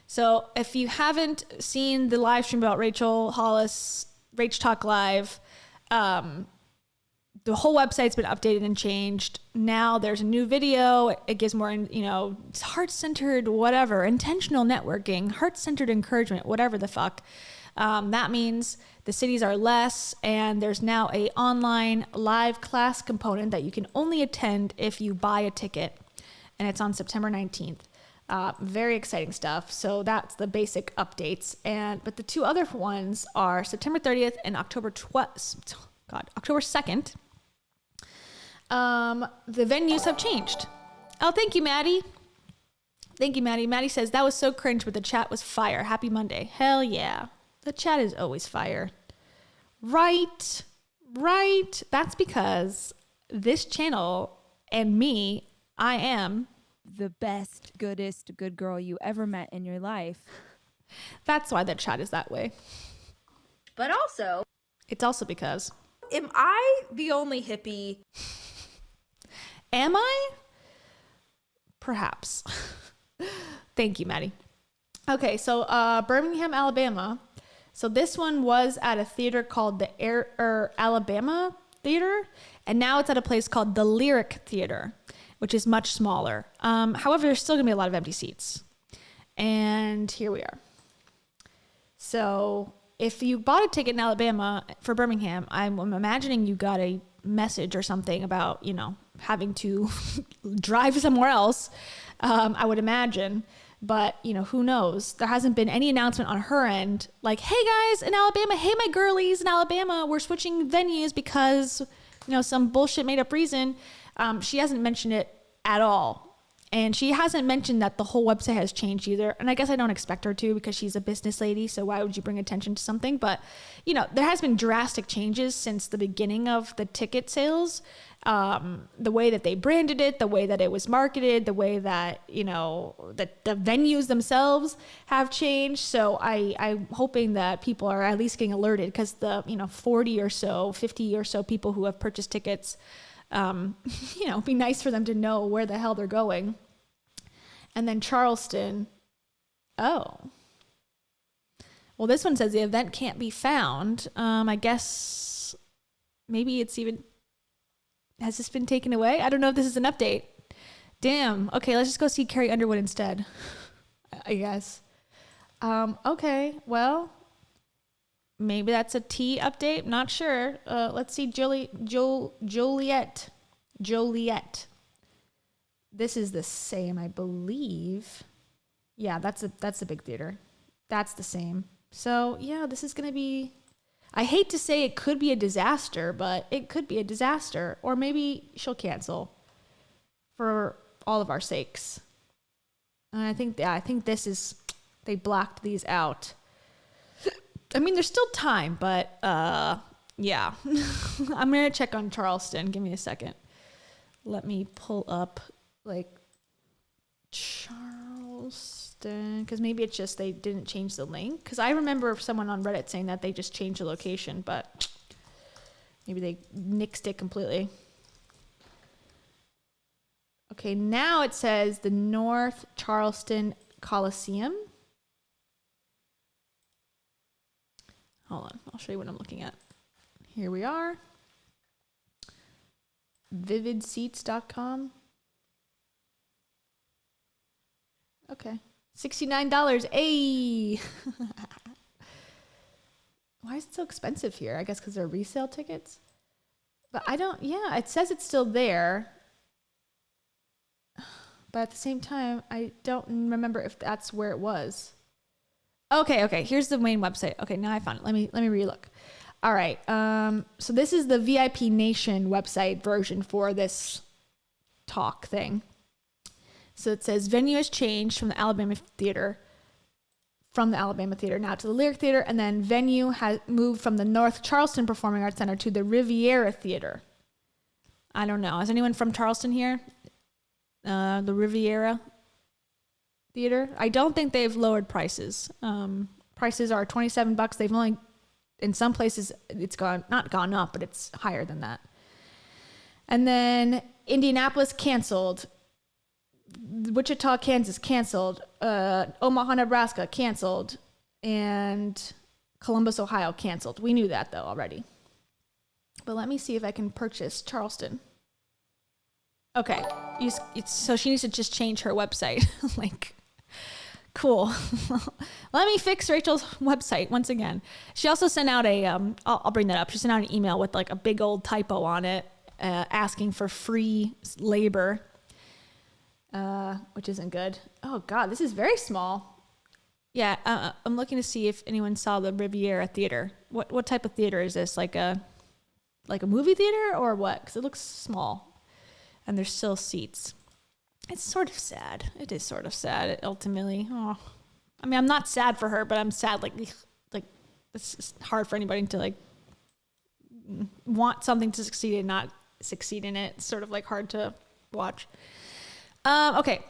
So if you haven't seen the live stream about Hollis, Rach Talk Live, the whole website's been updated and changed. Now there's a new video. It gives more, it's heart-centered, whatever, intentional networking, heart-centered encouragement, whatever the fuck. That means the cities are less, and there's now a online live class component that you can only attend if you buy a ticket, and it's on September 19th. Very exciting stuff. So that's the basic updates. But the two other ones are September 30th and October 2nd. The venues have changed. Oh, thank you, Maddie. Thank you, Maddie. Maddie says, that was so cringe, but the chat was fire. Happy Monday. Hell yeah. The chat is always fire. Right. That's because this channel and me, I am the best, goodest, good girl you ever met in your life. That's why the chat is that way. But also, it's also because, am I the only hippie? Am I? Perhaps. Thank you, Maddie. Okay, so Birmingham, Alabama. So this one was at a theater called the Alabama Theater, and now it's at a place called the Lyric Theater, which is much smaller. However, there's still gonna be a lot of empty seats. And here we are. So if you bought a ticket in Alabama for Birmingham, I'm imagining you got a message or something about, having to drive somewhere else, I would imagine. But, who knows? There hasn't been any announcement on her end like, hey guys in Alabama, hey my girlies in Alabama, we're switching venues because, some bullshit made up reason. She hasn't mentioned it at all. And she hasn't mentioned that the whole website has changed either. And I guess I don't expect her to because she's a business lady. So why would you bring attention to something? But, there has been drastic changes since the beginning of the ticket sales. The way that they branded it, the way that it was marketed, the way that, that the venues themselves have changed. So I'm hoping that people are at least getting alerted because the, 40 or so, 50 or so people who have purchased tickets, be nice for them to know where the hell they're going. And then Charleston. Oh. Well, this one says the event can't be found. I guess maybe it's even, has this been taken away? I don't know if this is an update. Damn. Okay, let's just go see Carrie Underwood instead, I guess. Okay, well, maybe that's a T update. Not sure. Let's see Joliet. This is the same, I believe. Yeah, that's a big theater. That's the same. So yeah, this is gonna be, I hate to say it could be a disaster, but it could be a disaster. Or maybe she'll cancel for all of our sakes. And I think this is, they blocked these out. I mean, there's still time, but yeah. I'm going to check on Charleston. Give me a second. Let me pull up, Charleston, because maybe it's just they didn't change the link. Because I remember someone on Reddit saying that they just changed the location, but maybe they nixed it completely. Okay, now it says the North Charleston Coliseum. Hold on, I'll show you what I'm looking at. Here we are. Vividseats.com. Okay. $69. Ay! Why is it so expensive here? I guess because they're resale tickets. But it says it's still there. But at the same time, I don't remember if that's where it was. Okay. Here's the main website. Okay, now I found it. Let me relook. All right. So this is the VIP Nation website version for this talk thing. So it says venue has changed from the Alabama Theater now to the Lyric Theater, and then venue has moved from the North Charleston Performing Arts Center to the Riviera Theater. I don't know. Is anyone from Charleston here? The Riviera Theater. I don't think they've lowered prices. Prices are $27. They've only, in some places, it's not gone up, but it's higher than that. And then Indianapolis canceled. Wichita, Kansas, canceled. Omaha, Nebraska, canceled. And Columbus, Ohio, canceled. We knew that, though, already. But let me see if I can purchase Charleston. Okay. So she needs to just change her website. Like, cool. Let me fix Rachel's website once again. She also sent out I'll bring that up. She sent out an email with like a big old typo on it, asking for free labor, which isn't good. Oh God, this is very small. Yeah, I'm looking to see if anyone saw the Riviera Theater. What type of theater is this? Like a movie theater or what? Because it looks small. And there's still seats. It's sort of sad. It is sort of sad, ultimately. Oh, I mean, I'm not sad for her, but I'm sad. Like it's just hard for anybody to like want something to succeed and not succeed in it. It's sort of like hard to watch. Okay.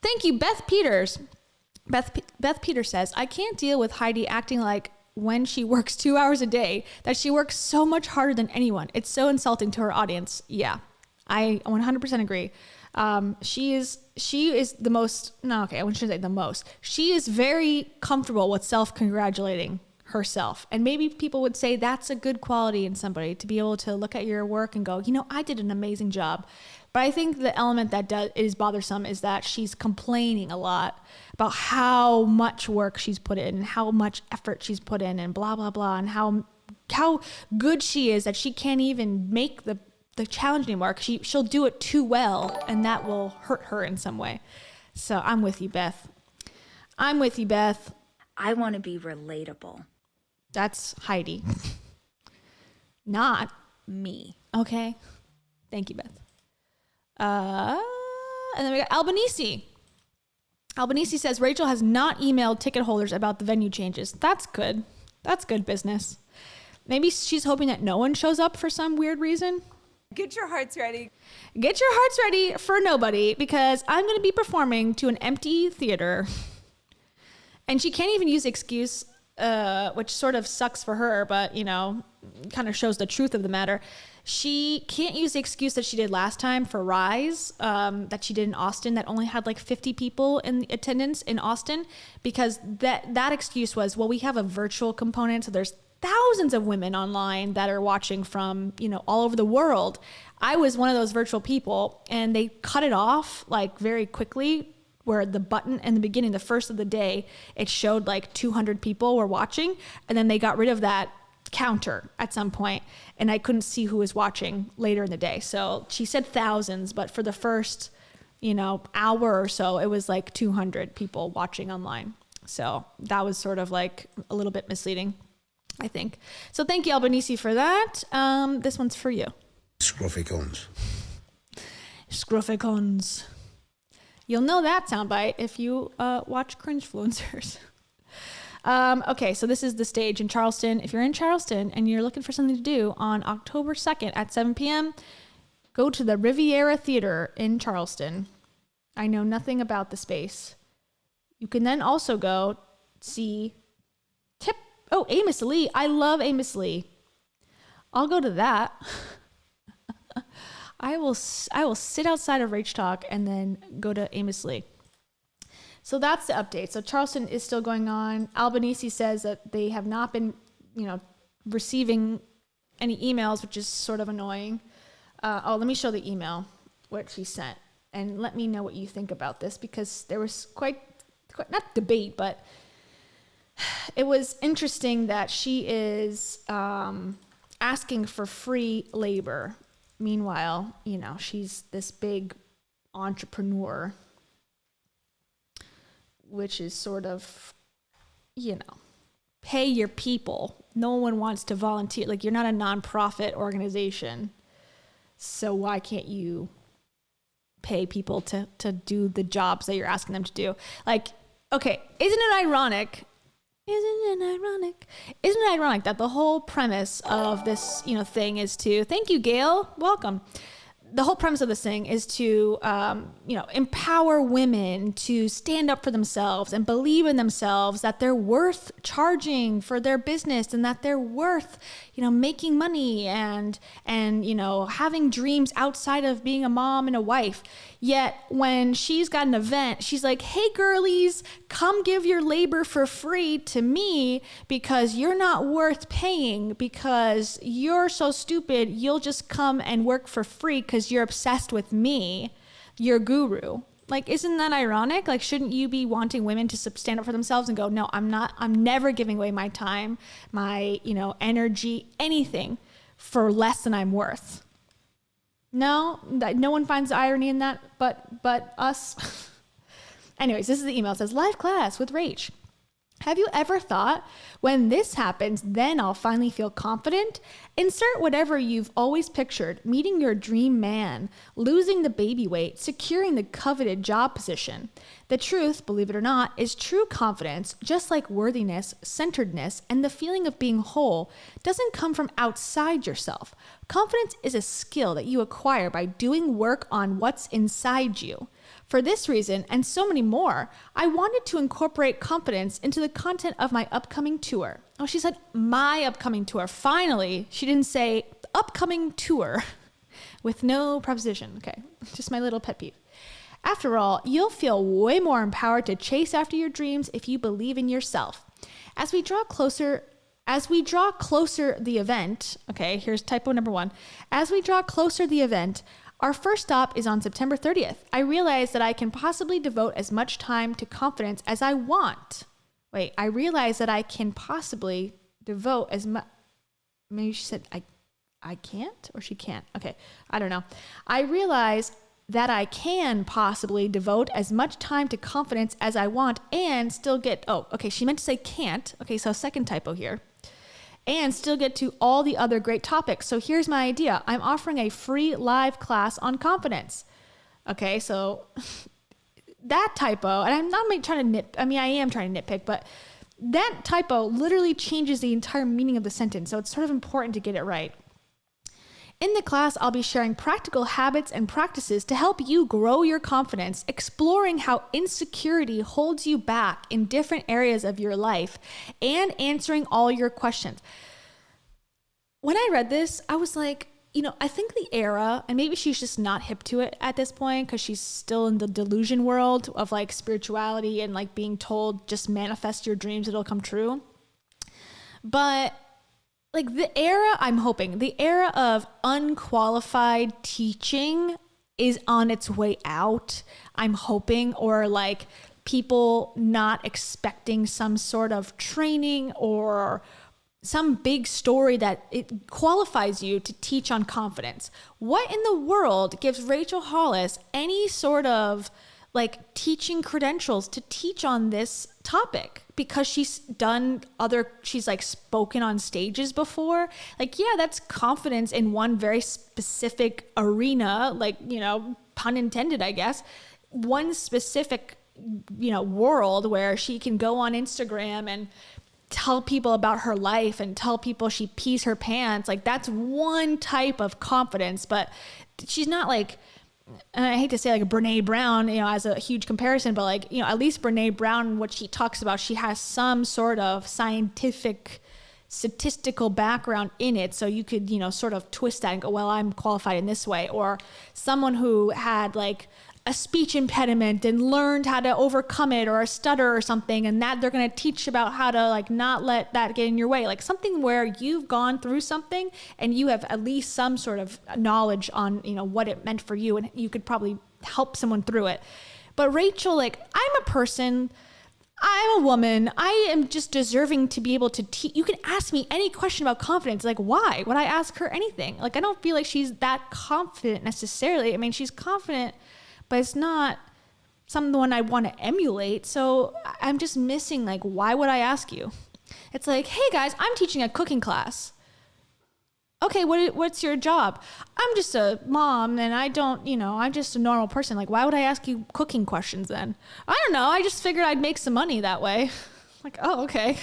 Thank you, Beth Peters. Beth Peters says, I can't deal with Heidi acting like when she works 2 hours a day that she works so much harder than anyone. It's so insulting to her audience. Yeah. I 100% agree. She is the most, no, okay, I shouldn't say the most. She is very comfortable with self-congratulating herself. And maybe people would say that's a good quality in somebody, to be able to look at your work and go, you know, I did an amazing job. But I think the element that is bothersome is that she's complaining a lot about how much work she's put in and how much effort she's put in and blah, blah, blah, and how good she is that she can't even make the challenge anymore, because she'll do it too well, and that will hurt her in some way. So I'm with you, Beth. I want to be relatable. That's Heidi. Not Me. okay. Thank you, Beth. And then we got Albanese. Albanese says Rachel has not emailed ticket holders about the venue changes. That's good. That's good business. Maybe she's hoping that no one shows up for some weird reason. Get your hearts ready. Get your hearts ready for nobody, because I'm going to be performing to an empty theater. And she can't even use the excuse, which sort of sucks for her, but, you know, kind of shows the truth of the matter. She can't use the excuse that she did last time for Rise, that she did in Austin, that only had like 50 people in attendance in Austin, because that excuse was, well, we have a virtual component, so there's thousands of women online that are watching from, you know, all over the world. I was one of those virtual people, and they cut it off like very quickly, where the button in the beginning, the first of the day, it showed like 200 people were watching, and then they got rid of that counter at some point, and I couldn't see who was watching later in the day. So she said thousands, but for the first, you know, hour or so, it was like 200 people watching online. So that was sort of like a little bit misleading, I think. So thank you, Albanese, for that. This one's for you. Scruffy-cons. Scruffy-cons. You'll know that soundbite if you watch Cringefluencers. Okay, so this is the stage in Charleston. If you're in Charleston and you're looking for something to do on October 2nd at 7 p.m., go to the Riviera Theater in Charleston. I know nothing about the space. You can then also go see Amos Lee. I love Amos Lee. I'll go to that. I will sit outside of Rach Talk and then go to Amos Lee. So that's the update. So Charleston is still going on. Albanese says that they have not been, you know, receiving any emails, which is sort of annoying. Let me show the email, what she sent, and let me know what you think about this, because there was quite not debate, but it was interesting that she is asking for free labor. Meanwhile, you know, she's this big entrepreneur, which is sort of, you know, pay your people. No one wants to volunteer. Like, you're not a nonprofit organization. So why can't you pay people to do the jobs that you're asking them to do? Like, okay, isn't it ironic that the whole premise of this, you know, thing is to, thank you, Gail, welcome. the whole premise of this thing is to, empower women to stand up for themselves and believe in themselves, that they're worth charging for their business and that they're worth, making money and having dreams outside of being a mom and a wife. Yet when she's got an event, she's like, hey, girlies, come give your labor for free to me because you're not worth paying, because you're so stupid. You'll just come and work for free because you're obsessed with me, your guru. Like, isn't that ironic? Like, shouldn't you be wanting women to stand up for themselves and go, no, I'm never giving away my time, my, energy, anything for less than I'm worth? No one finds the irony in that, but us. Anyways, this is the email. It says, live class with Rach. Have you ever thought, when this happens, then I'll finally feel confident? Insert whatever you've always pictured: meeting your dream man, losing the baby weight, securing the coveted job position. The truth, believe it or not, is true confidence, just like worthiness, centeredness, and the feeling of being whole, doesn't come from outside yourself. Confidence is a skill that you acquire by doing work on what's inside you. For this reason, and so many more, I wanted to incorporate confidence into the content of my upcoming tour. Oh, she said my upcoming tour. Finally, she didn't say upcoming tour with no preposition. Okay, just my little pet peeve. After all, you'll feel way more empowered to chase after your dreams if you believe in yourself. As we draw closer the event, okay, here's typo number 1. As we draw closer the event, our first stop is on September 30th. I realize that I can possibly devote as much time to confidence as I want. Wait, I realize that I can possibly devote as much. Maybe she said I can't, or she can't. Okay, I don't know. I realize that I can possibly devote as much time to confidence as I want and still get, she meant to say can't. Okay, so second typo here. And still get to all the other great topics. So here's my idea. I'm offering a free live class on confidence. Okay, so that typo, and I'm not trying to I am trying to nitpick, but that typo literally changes the entire meaning of the sentence. So it's sort of important to get it right. In the class, I'll be sharing practical habits and practices to help you grow your confidence, exploring how insecurity holds you back in different areas of your life, and answering all your questions. When I read this, I was like, I think the era, and maybe she's just not hip to it at this point because she's still in the delusion world of like spirituality and like being told just manifest your dreams, it'll come true. But like the era of unqualified teaching is on its way out, I'm hoping, or like people not expecting some sort of training or some big story that it qualifies you to teach on confidence. What in the world gives Rachel Hollis any sort of like teaching credentials to teach on this topic? Because she's like spoken on stages before. Like, yeah, that's confidence in one very specific arena, like, pun intended, I guess, one specific, world where she can go on Instagram and tell people about her life and tell people she pees her pants. Like, that's one type of confidence, but she's not like, and I hate to say like a Brene Brown, as a huge comparison, but like, at least Brene Brown, what she talks about, she has some sort of scientific statistical background in it. So you could, sort of twist that and go, well, I'm qualified in this way. Or someone who had like a speech impediment and learned how to overcome it, or a stutter or something, and that they're going to teach about how to like not let that get in your way. Like something where you've gone through something and you have at least some sort of knowledge on, what it meant for you, and you could probably help someone through it. But Rachel, like, I'm a person, I'm a woman, I am just deserving to be able to teach. You can ask me any question about confidence. Like, why would I ask her anything? Like, I don't feel like she's that confident necessarily. I mean, she's confident, but it's not someone I want to emulate. So I'm just missing, like, why would I ask you? It's like, hey guys, I'm teaching a cooking class. Okay, what's your job? I'm just a mom and I don't, I'm just a normal person. Like, why would I ask you cooking questions then? I don't know. I just figured I'd make some money that way. Like, oh, okay.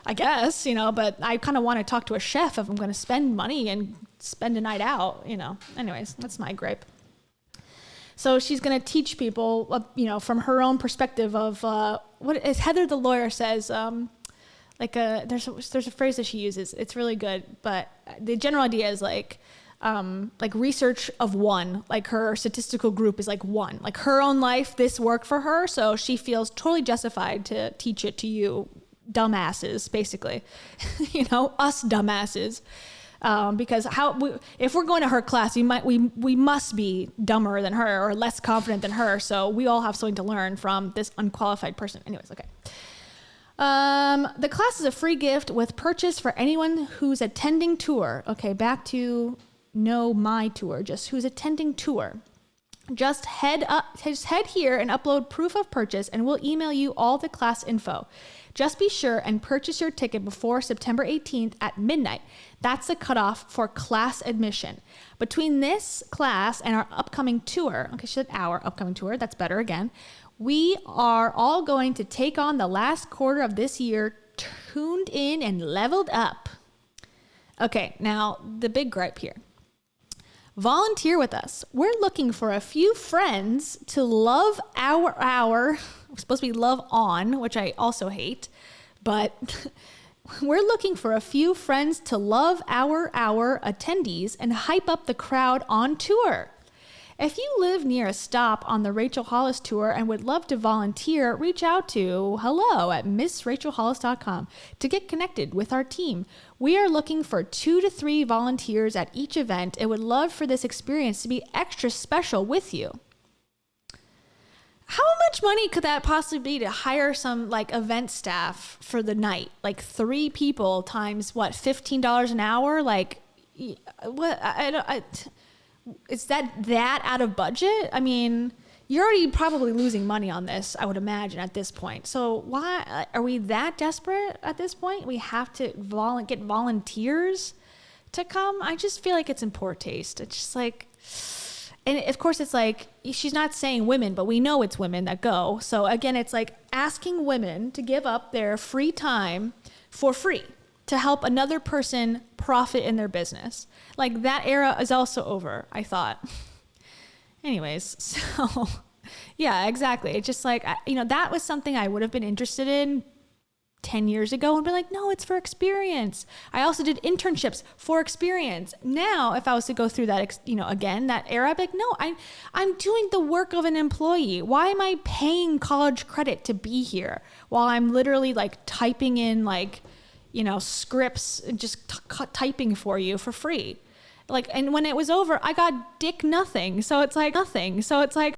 I guess, you know, but I kind of want to talk to a chef if I'm going to spend money and spend a night out, you know. Anyways, that's my gripe. So she's going to teach people, you know, from her own perspective of what as Heather the lawyer says, there's a phrase that she uses. It's really good, but the general idea is like research of one, like her statistical group is like one, like her own life, this worked for her. So she feels totally justified to teach it to you dumbasses, basically, you know, us dumbasses. Because if we're going to her class, we must be dumber than her or less confident than her. So we all have something to learn from this unqualified person. Anyways, okay. The class is a free gift with purchase for anyone who's attending tour. Okay, back to my tour, just who's attending tour. Just head here and upload proof of purchase and we'll email you all the class info. Just be sure and purchase your ticket before September 18th at midnight. That's the cutoff for class admission. Between this class and our upcoming tour, okay, she said our upcoming tour, that's better again. We are all going to take on the last quarter of this year tuned in and leveled up. Okay, now the big gripe here. Volunteer with us. We're looking for a few friends to love our we're supposed to be love on, which I also hate, but we're looking for a few friends to love our attendees and hype up the crowd on tour. If you live near a stop on the Rachel Hollis tour and would love to volunteer, reach out to hello@missrachelhollis.com to get connected with our team. We are looking for 2 to 3 volunteers at each event and would love for this experience to be extra special with you. How much money could that possibly be to hire some like event staff for the night? Like 3 people times what, $15 an hour? Like what? Is that out of budget? I mean, you're already probably losing money on this, I would imagine, at this point. So why are we that desperate at this point? We have to get volunteers to come. I just feel like it's in poor taste. It's just like, and of course it's like, she's not saying women, but we know it's women that go. So again, it's like asking women to give up their free time for free to help another person profit in their business. Like that era is also over, I thought. Anyways, so yeah, exactly. It's just like, that was something I would have been interested in 10 years ago and be like, no, it's for experience. I also did internships for experience. Now, if I was to go through that, again, that era, I'd be like, no, I'm doing the work of an employee. Why am I paying college credit to be here while I'm literally like typing in like, scripts and just typing for you for free? Like, and when it was over, I got dick nothing. So it's like nothing. So it's like,